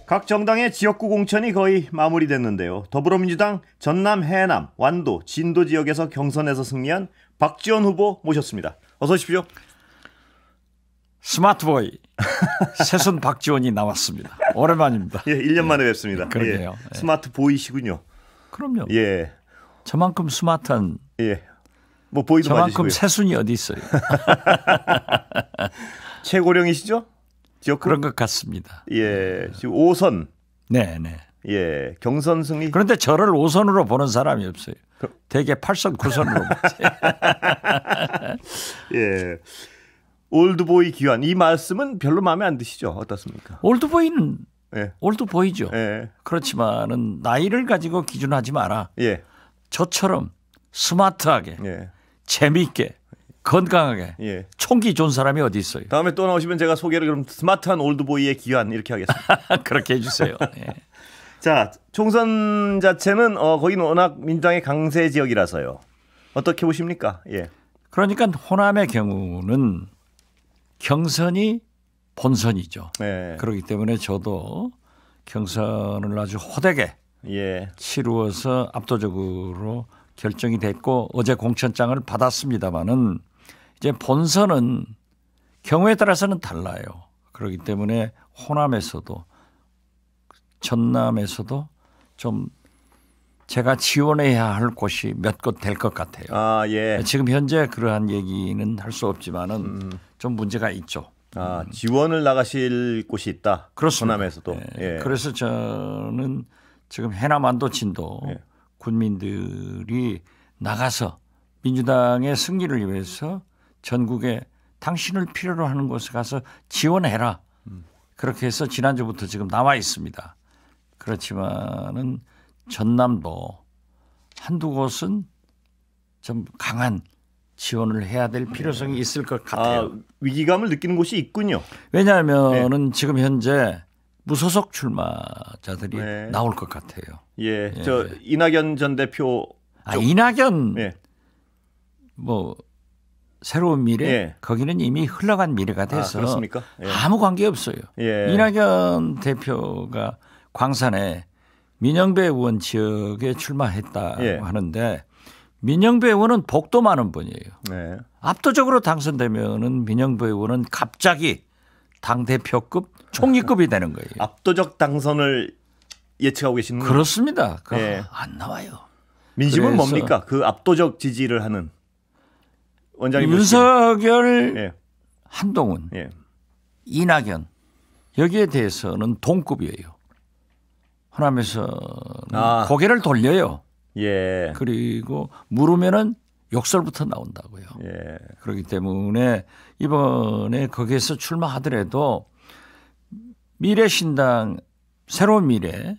각 정당의 지역구 공천이 거의 마무리됐는데요. 더불어민주당 전남, 해남, 완도, 진도 지역에서 경선에서 승리한 박지원 후보 모셨습니다. 어서 오십시오. 스마트보이 새순 박지원이 나왔습니다. 오랜만입니다. 예, 1년 만에 뵙습니다. 그러게요. 예, 스마트 보이시군요. 그럼요. 예. 저만큼 스마트한 뭐 보이도 저만큼 맞으시고요. 새순이 어디 있어요. 최고령이시죠? 지역구? 그런 것 같습니다. 예, 지금 5선. 네네. 예, 경선 승리. 그런데 저를 5선으로 보는 사람이 없어요. 대개 8선, 9선으로 보지. 예. 올드보이 귀환 이 말씀은 별로 마음에 안 드시죠? 어떻습니까? 올드보이는 예. 올드보이죠. 예. 그렇지만은 나이를 가지고 기준하지 마라. 예. 저처럼 스마트하게, 예. 재미있게, 건강하게 예. 총기 좋은 사람이 어디 있어요. 다음에 또 나오시면 제가 소개를 그럼 스마트한 올드보이의 귀환 이렇게 하겠습니다. 그렇게 해주세요. 예. 자, 총선 자체는 거기는 워낙 민주당의 강세 지역이라서요. 어떻게 보십니까? 예. 그러니까 호남의 경우는 경선이 본선이죠. 예. 그렇기 때문에 저도 경선을 아주 호되게 예. 치루어서 압도적으로 결정이 됐고 어제 공천장을 받았습니다마는 이제 본선은 경우에 따라서는 달라요. 그렇기 때문에 호남에서도 전남에서도 좀 제가 지원해야 할 곳이 몇 곳 될 것 같아요. 아, 예. 지금 현재 그러한 얘기는 할 수 없지만은 좀 문제가 있죠. 아, 지원을 나가실 곳이 있다. 그렇습니다. 호남에서도. 네. 예. 그래서 저는 지금 해남 완도 진도 예. 군민들이 나가서 민주당의 승리를 위해서 전국에 당신을 필요로 하는 곳에 가서 지원해라. 그렇게 해서 지난주부터 지금 나와 있습니다. 그렇지만은 전남도 한두 곳은 좀 강한 지원을 해야 될 필요성이 있을 것 같아요. 아, 위기감을 느끼는 곳이 있군요. 왜냐하면은 지금 현재 무소속 출마자들이 네. 나올 것 같아요. 예. 저 이낙연 전 대표 이낙연 예. 뭐 새로운 미래 예. 거기는 이미 흘러간 미래가 돼서 그렇습니까? 예. 아무 관계 없어요. 예. 이낙연 대표가 광산에 민영배 의원 지역에 출마했다고 예. 하는데 민영배 의원은 복도 많은 분이에요. 네. 압도적으로 당선되면은 민영배 의원은 갑자기 당 대표급 총리급이 되는 거예요. 압도적 당선을 예측하고 계시는 거예요? 그렇습니다. 그거 예. 안 나와요. 민심은 그래서 뭡니까? 그 압도적 지지를 하는 원장님 윤석열, 예. 한동훈, 예. 이낙연 여기에 대해서는 동급이에요. 호남에서는 고개를 돌려요. 예. 그리고 물으면은 욕설부터 나온다고요. 예. 그렇기 때문에 이번에 거기에서 출마하더라도 미래신당 새로운 미래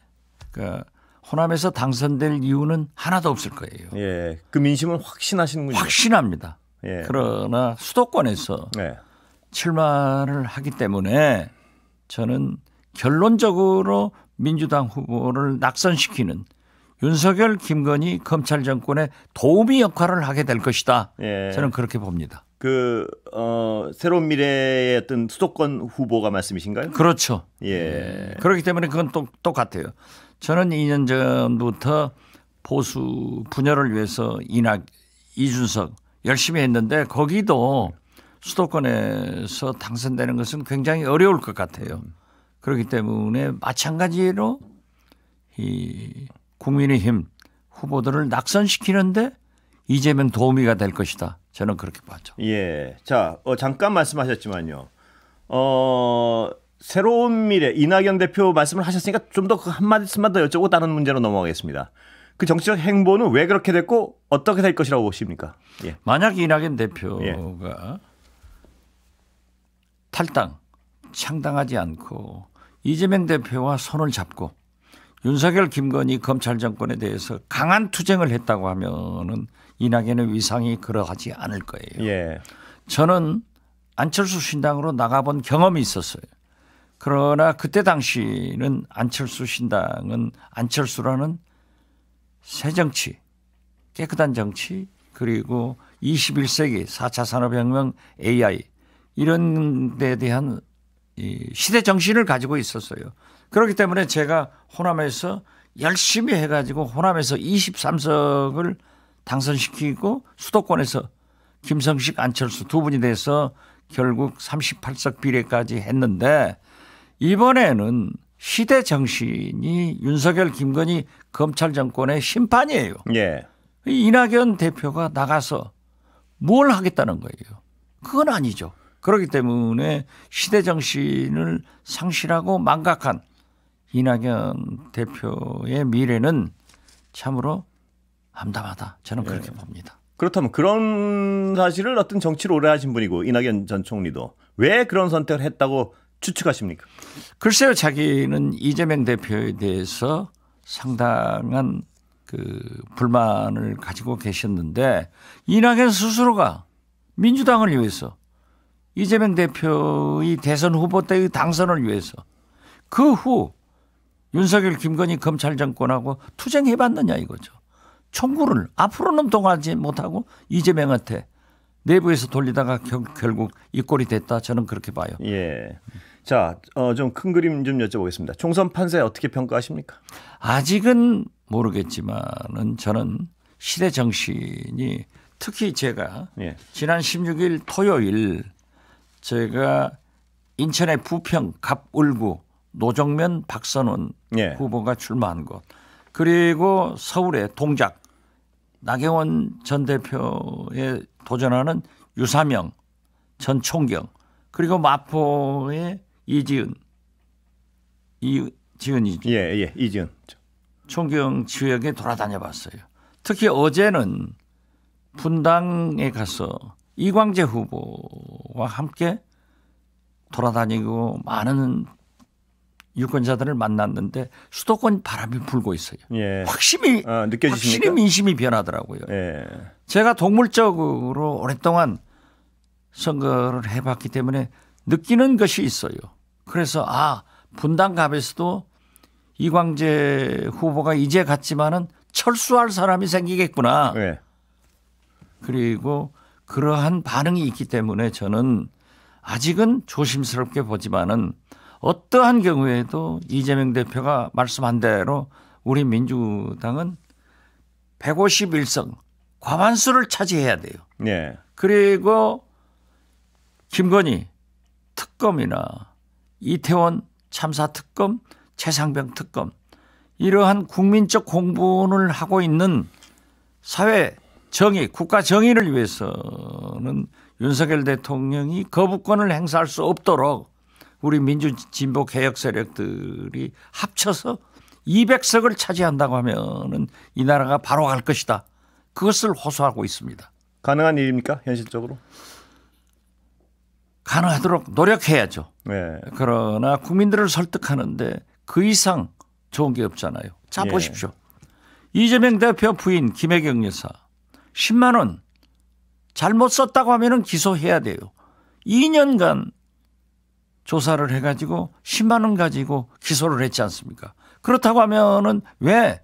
그러니까 호남에서 당선될 이유는 하나도 없을 거예요. 예. 그 민심은 확신하시는군요. 확신합니다. 예. 그러나 수도권에서 네. 출마를 하기 때문에 저는 결론적으로 민주당 후보를 낙선시키는 윤석열, 김건희 검찰 정권의 도우미 역할을 하게 될 것이다. 예. 저는 그렇게 봅니다. 새로운 미래의 어떤 수도권 후보가 말씀이신가요? 그렇죠. 예. 그렇기 때문에 그건 똑같아요. 저는 2년 전부터 보수 분열을 위해서 이준석 열심히 했는데 거기도 수도권에서 당선되는 것은 굉장히 어려울 것 같아요. 그렇기 때문에 마찬가지로 이 국민의힘 후보들을 낙선시키는데 이재명 도우미가 될 것이다. 저는 그렇게 봤죠. 예. 자, 잠깐 말씀하셨지만요. 새로운 미래 이낙연 대표 말씀을 하셨으니까 좀 더 한 말씀만 더 여쭤보고 다른 문제로 넘어가겠습니다. 그 정치적 행보는 왜 그렇게 됐고 어떻게 될 것이라고 보십니까? 예. 만약 이낙연 대표가 탈당, 창당하지 않고 이재명 대표와 손을 잡고 윤석열, 김건희 검찰 정권에 대해서 강한 투쟁을 했다고 하면은 이낙연의 위상이 그러하지 않을 거예요. 예. 저는 안철수 신당으로 나가본 경험이 있었어요. 그러나 그때 당시는 안철수 신당은 안철수라는 새 정치, 깨끗한 정치 그리고 21세기 4차 산업혁명 AI 이런 데 대한 이 시대 정신을 가지고 있었어요. 그렇기 때문에 제가 호남에서 열심히 해가지고 호남에서 23석을 당선시키고 수도권에서 김성식, 안철수 두 분이 돼서 결국 38석 비례까지 했는데 이번에는 시대 정신이 윤석열, 김건희 검찰 정권의 심판이에요. 예. 이낙연 대표가 나가서 뭘 하겠다는 거예요. 그건 아니죠. 그렇기 때문에 시대 정신을 상실하고 망각한 이낙연 대표의 미래는 참으로 암담하다. 저는 그렇게 봅니다. 그렇다면 그런 사실을 어떤 정치를 오래 하신 분이고 이낙연 전 총리도 왜 그런 선택을 했다고 추측하십니까? 글쎄요. 자기는 이재명 대표에 대해서 상당한 그 불만을 가지고 계셨는데 이낙연 스스로가 민주당을 위해서 이재명 대표의 대선 후보 때의 당선을 위해서 그 후 윤석열, 김건희 검찰 정권하고 투쟁해봤느냐 이거죠. 총구를 앞으로는 동하지 못하고 이재명한테 내부에서 돌리다가 결국 이 꼴이 됐다. 저는 그렇게 봐요. 예. 자, 좀 큰 그림 좀 여쭤보겠습니다. 총선 판세 어떻게 평가하십니까? 아직은 모르겠지만은 저는 시대 정신이 특히 제가 예. 지난 16일 토요일 제가 인천의 부평, 갑울구, 노정면, 박선원 예. 후보가 출마한 곳 그리고 서울의 동작 나경원 전 대표에 도전하는 유사명 전 총경 그리고 마포의 이지은이죠. 예. 이지은. 총경 지역에 돌아다녀 봤어요. 특히 어제는 분당에 가서 이광재 후보와 함께 돌아다니고 많은 유권자들을 만났는데 수도권 바람이 불고 있어요. 예. 확실히 느껴지십니까? 민심이 변하더라고요. 예. 제가 동물적으로 오랫동안 선거를 해봤기 때문에 느끼는 것이 있어요. 그래서 분당갑에서도 이광재 후보가 이제 갔지만은 철수할 사람이 생기겠구나. 예. 그리고 그러한 반응이 있기 때문에 저는 아직은 조심스럽게 보지만은 어떠한 경우에도 이재명 대표가 말씀한 대로 우리 민주당은 151석 과반수를 차지해야 돼요. 예. 그리고 김건희 특검이나 이태원 참사 특검, 최상병 특검 이러한 국민적 공분을 하고 있는 사회 정의, 국가 정의를 위해서는 윤석열 대통령이 거부권을 행사할 수 없도록 우리 민주진보 개혁 세력들이 합쳐서 200석을 차지한다고 하면은 이 나라가 바로 갈 것이다. 그것을 호소하고 있습니다. 가능한 일입니까? 현실적으로? 가능하도록 노력해야죠. 예. 그러나 국민들을 설득하는데 그 이상 좋은 게 없잖아요. 자, 예. 보십시오. 이재명 대표 부인 김혜경 여사 10만 원 잘못 썼다고 하면은 기소해야 돼요. 2년간 조사를 해가지고 10만 원 가지고 기소를 했지 않습니까? 그렇다고 하면은 왜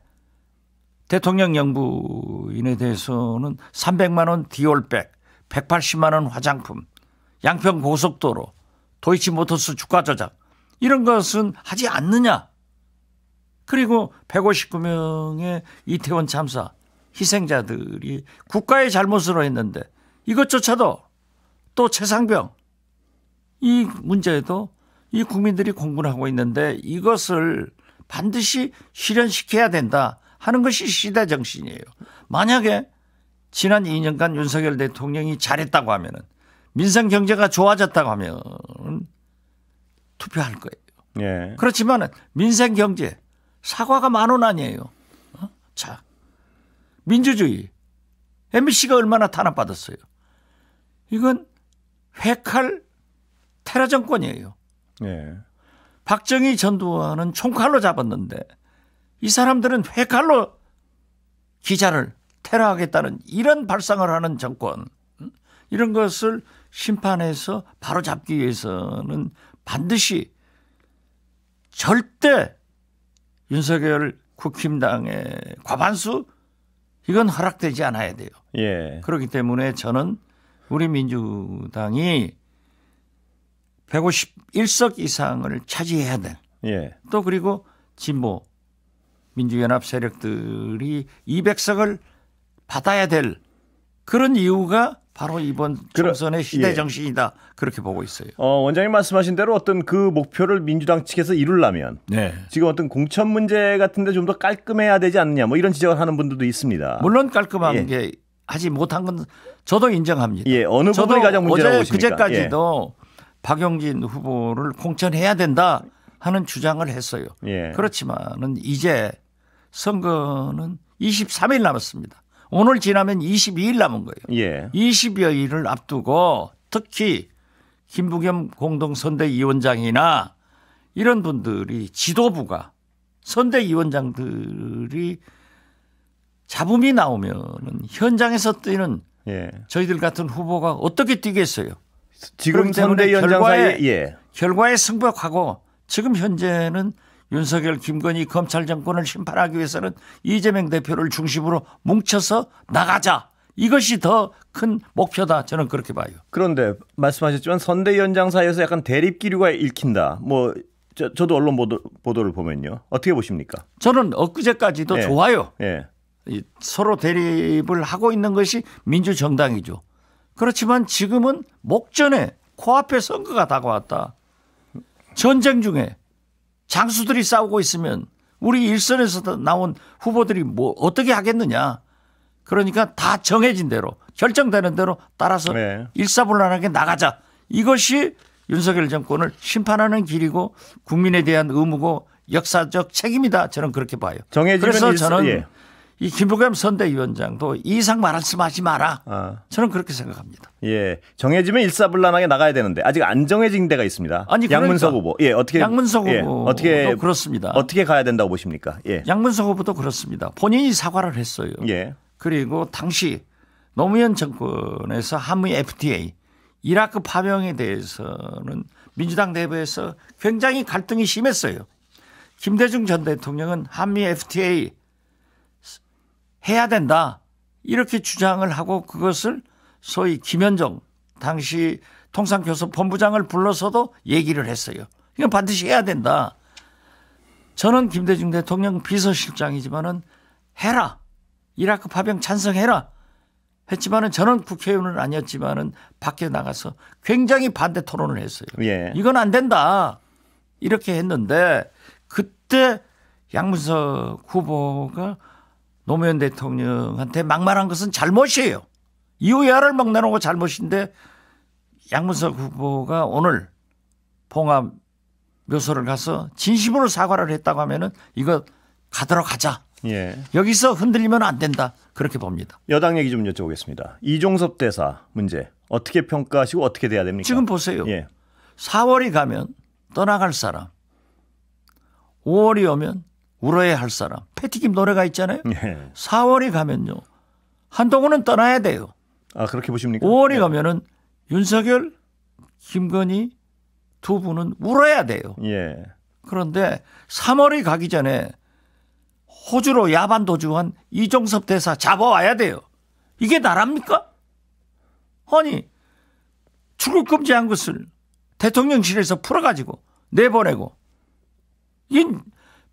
대통령 영부인에 대해서는 300만 원 디올백, 180만 원 화장품, 양평 고속도로, 도이치모터스 주가 조작 이런 것은 하지 않느냐? 그리고 159명의 이태원 참사 희생자들이 국가의 잘못으로 했는데 이것조차도 또 최상병 이 문제도 이 국민들이 공분하고 있는데 이것을 반드시 실현시켜야 된다 하는 것이 시대 정신이에요. 만약에 지난 2년간 윤석열 대통령이 잘했다고 하면은 민생 경제가 좋아졌다고 하면 투표할 거예요. 예. 그렇지만 민생 경제 사과가 10,000원 아니에요. 자, 민주주의 MBC가 얼마나 탄압받았어요. 이건 회칼 테러 정권이에요. 예. 박정희 전두환은 총칼로 잡았는데 이 사람들은 회칼로 기자를 테러하겠다는 이런 발상을 하는 정권 이런 것을 심판해서 바로잡기 위해서는 반드시 절대 윤석열 국힘당의 과반수 이건 허락되지 않아야 돼요. 예. 그렇기 때문에 저는 우리 민주당이 151석 이상을 차지해야 될 예. 또 그리고 진보 민주연합 세력들이 200석을 받아야 될 그런 이유가 바로 이번 총선의 시대 예. 정신이다. 그렇게 보고 있어요. 원장님 말씀하신 대로 어떤 그 목표를 민주당 측에서 이루려면 네. 지금 어떤 공천 문제 같은데 좀 더 깔끔해야 되지 않느냐 뭐 이런 지적을 하는 분들도 있습니다. 물론 깔끔한 예. 게 하지 못한 건 저도 인정합니다. 예, 어느 부분이 가장 문제라고 어제 보십니까? 그제까지도 박용진 후보를 공천해야 된다 하는 주장을 했어요. 예. 그렇지만은 이제 선거는 23일 남았습니다. 오늘 지나면 22일 남은 거예요. 예. 20여일을 앞두고 특히 김부겸 공동선대위원장이나 이런 분들이 지도부가 선대위원장들이 잡음이 나오면은 현장에서 뛰는 예. 저희들 같은 후보가 어떻게 뛰겠어요? 지금 그렇기 때문에 선대위원장 사이에 예. 결과에 승복하고 지금 현재는 윤석열, 김건희 검찰 정권을 심판하기 위해서는 이재명 대표를 중심으로 뭉쳐서 나가자. 이것이 더 큰 목표다. 저는 그렇게 봐요. 그런데 말씀하셨지만 선대위원장 사이에서 약간 대립 기류가 읽힌다. 뭐 저도 언론 보도를 보면요. 어떻게 보십니까? 저는 엊그제까지도 예. 좋아요. 예. 서로 대립을 하고 있는 것이 민주정당이죠. 그렇지만 지금은 목전에 코앞에 선거가 다가왔다. 전쟁 중에 장수들이 싸우고 있으면 우리 일선에서 나온 후보들이 뭐 어떻게 하겠느냐. 그러니까 다 정해진 대로 결정되는 대로 따라서 네. 일사불란하게 나가자. 이것이 윤석열 정권을 심판하는 길이고 국민에 대한 의무고 역사적 책임이다. 저는 그렇게 봐요. 그래서 저는 예. 이 김부겸 선대위원장도 이상 말씀하지 마라. 저는 그렇게 생각합니다. 예, 정해지면 일사불란하게 나가야 되는데 아직 안 정해진 데가 있습니다. 아니, 그러니까 양문석 후보, 예, 어떻게 양문석 예, 후보도 어떻게 그렇습니다. 어떻게 가야 된다고 보십니까? 예, 양문석 후보도 그렇습니다. 본인이 사과를 했어요. 예, 그리고 당시 노무현 정권에서 한미 FTA 이라크 파병에 대해서는 민주당 내부에서 굉장히 갈등이 심했어요. 김대중 전 대통령은 한미 FTA 해야 된다 이렇게 주장을 하고 그것을 소위 김현종 당시 통상교섭본부장을 불러서도 얘기를 했어요. 이건 반드시 해야 된다. 저는 김대중 대통령 비서실장이지만은 해라. 이라크 파병 찬성해라. 했지만은 저는 국회의원은 아니었지만은 밖에 나가서 굉장히 반대 토론을 했어요. 예. 이건 안 된다. 이렇게 했는데 그때 양문석 후보가 노무현 대통령한테 막말한 것은 잘못이에요. 이유야를 막 내놓고 잘못인데 양문석 후보가 오늘 봉합 묘소를 가서 진심으로 사과를 했다고 하면은 이거 가도록 하자. 예. 여기서 흔들리면 안 된다. 그렇게 봅니다. 여당 얘기 좀 여쭤보겠습니다. 이종섭 대사 문제 어떻게 평가하시고 어떻게 돼야 됩니까? 지금 보세요. 예. 4월이 가면 떠나갈 사람, 5월이 오면 울어야 할 사람. 패티김 노래가 있잖아요. 예. 4월이 가면요. 한동훈은 떠나야 돼요. 아 그렇게 보십니까? 5월이 예. 가면은 윤석열, 김건희 두 분은 울어야 돼요. 예. 그런데 3월이 가기 전에 호주로 야반 도주한 이종섭 대사 잡아와야 돼요. 이게 나랍니까? 아니 출국 금지한 것을 대통령실에서 풀어가지고 내보내고 이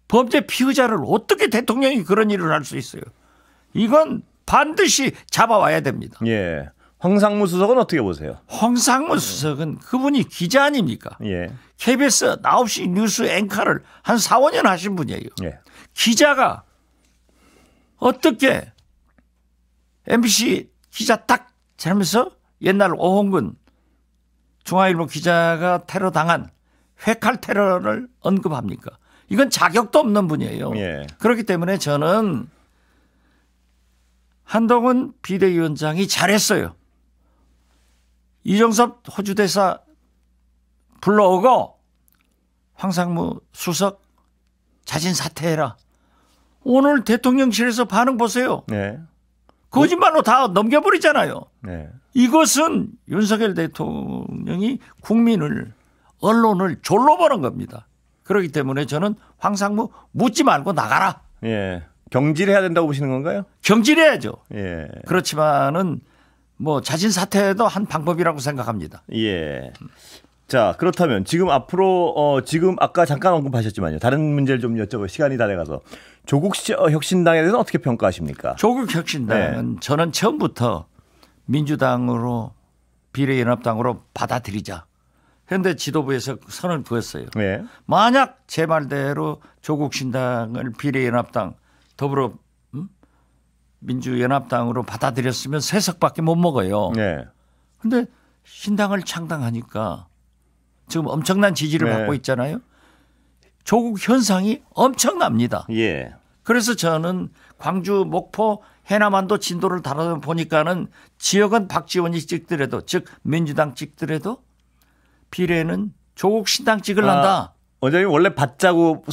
범죄 피의자를 어떻게 대통령이 그런 일을 할 수 있어요? 이건 반드시 잡아와야 됩니다. 예. 황상무 수석은 어떻게 보세요? 황상무 수석은 그분이 기자 아닙니까? 예. KBS 9시 뉴스 앵커를 한 4, 5년 하신 분이에요. 예. 기자가 어떻게 MBC 기자 딱 잘면서 옛날 오홍근 중앙일보 기자가 테러 당한 회칼 테러를 언급합니까? 이건 자격도 없는 분이에요. 예. 그렇기 때문에 저는 한동훈 비대위원장이 잘했어요. 이종섭 호주 대사 불러오고 황상무 수석 자진 사퇴해라. 오늘 대통령실에서 반응 보세요. 네. 거짓말로 다 넘겨버리잖아요. 네. 이것은 윤석열 대통령이 국민을 언론을 졸로 보는 겁니다. 그렇기 때문에 저는 황상무 묻지 말고 나가라. 예. 경질해야 된다고 보시는 건가요? 경질해야죠. 예. 그렇지만은 뭐 자진 사퇴도 한 방법이라고 생각합니다. 예. 자, 그렇다면 지금 앞으로 지금 아까 잠깐 언급하셨지만요. 다른 문제를 좀 여쭤볼 시간이 다 돼가서 조국 혁신당에 대해서 어떻게 평가하십니까? 조국 혁신당은 저는 처음부터 민주당으로 비례연합당으로 받아들이자. 그런데 지도부에서 선을 그었어요. 네. 만약 제 말대로 조국 신당을 비례연합당 더불어 민주연합당으로 받아들였으면 3석밖에 못 먹어요. 네. 그런데 신당을 창당하니까 지금 엄청난 지지를 네. 받고 있잖아요. 조국 현상이 엄청납니다. 예. 그래서 저는 광주, 목포, 해남안도 진도를 다뤄보니까는 지역은 박지원이 찍더라도 즉 민주당 찍더라도 비례는 조국 신당 찍을란다. 원장님 원래 받자고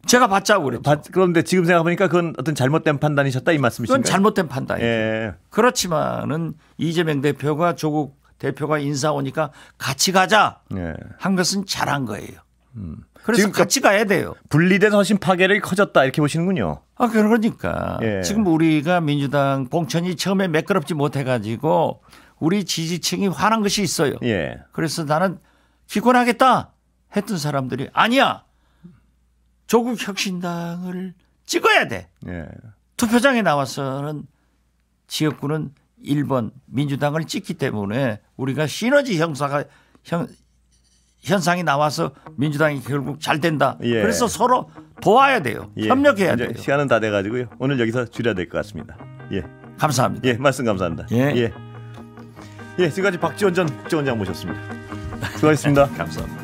제가 받자고 그랬죠. 그런데 지금 생각해보니까 그건 어떤 잘못된 판단이셨다 이 말씀이신가요? 그건 잘못된 판단이죠. 예. 그렇지만은 이재명 대표가 조국 대표가 인사 오니까 같이 가자 예. 한 것은 잘한 거예요. 그래서 지금 같이 가야 돼요. 분리돼서 훨씬 파괴력이 커졌다 이렇게 보시는군요. 아, 그러니까 예. 지금 우리가 민주당 공천이 처음에 매끄럽지 못해가지고 우리 지지층이 화난 것이 있어요. 예. 그래서 나는 기권하겠다 했던 사람들이 아니야. 조국 혁신당을 찍어야 돼. 예. 투표장에 나와서는 지역구는 1번 민주당을 찍기 때문에 우리가 시너지 현상이 나와서 민주당이 결국 잘 된다. 예. 그래서 서로 도와야 돼요. 예. 협력해야 이제 돼요. 시간은 다 돼가지고요. 오늘 여기서 줄여야 될 것 같습니다. 예. 감사합니다. 예. 말씀 감사합니다. 예. 예. 예. 지금까지 박지원 전 국정원장 모셨습니다. 수고하셨습니다. 감사합니다.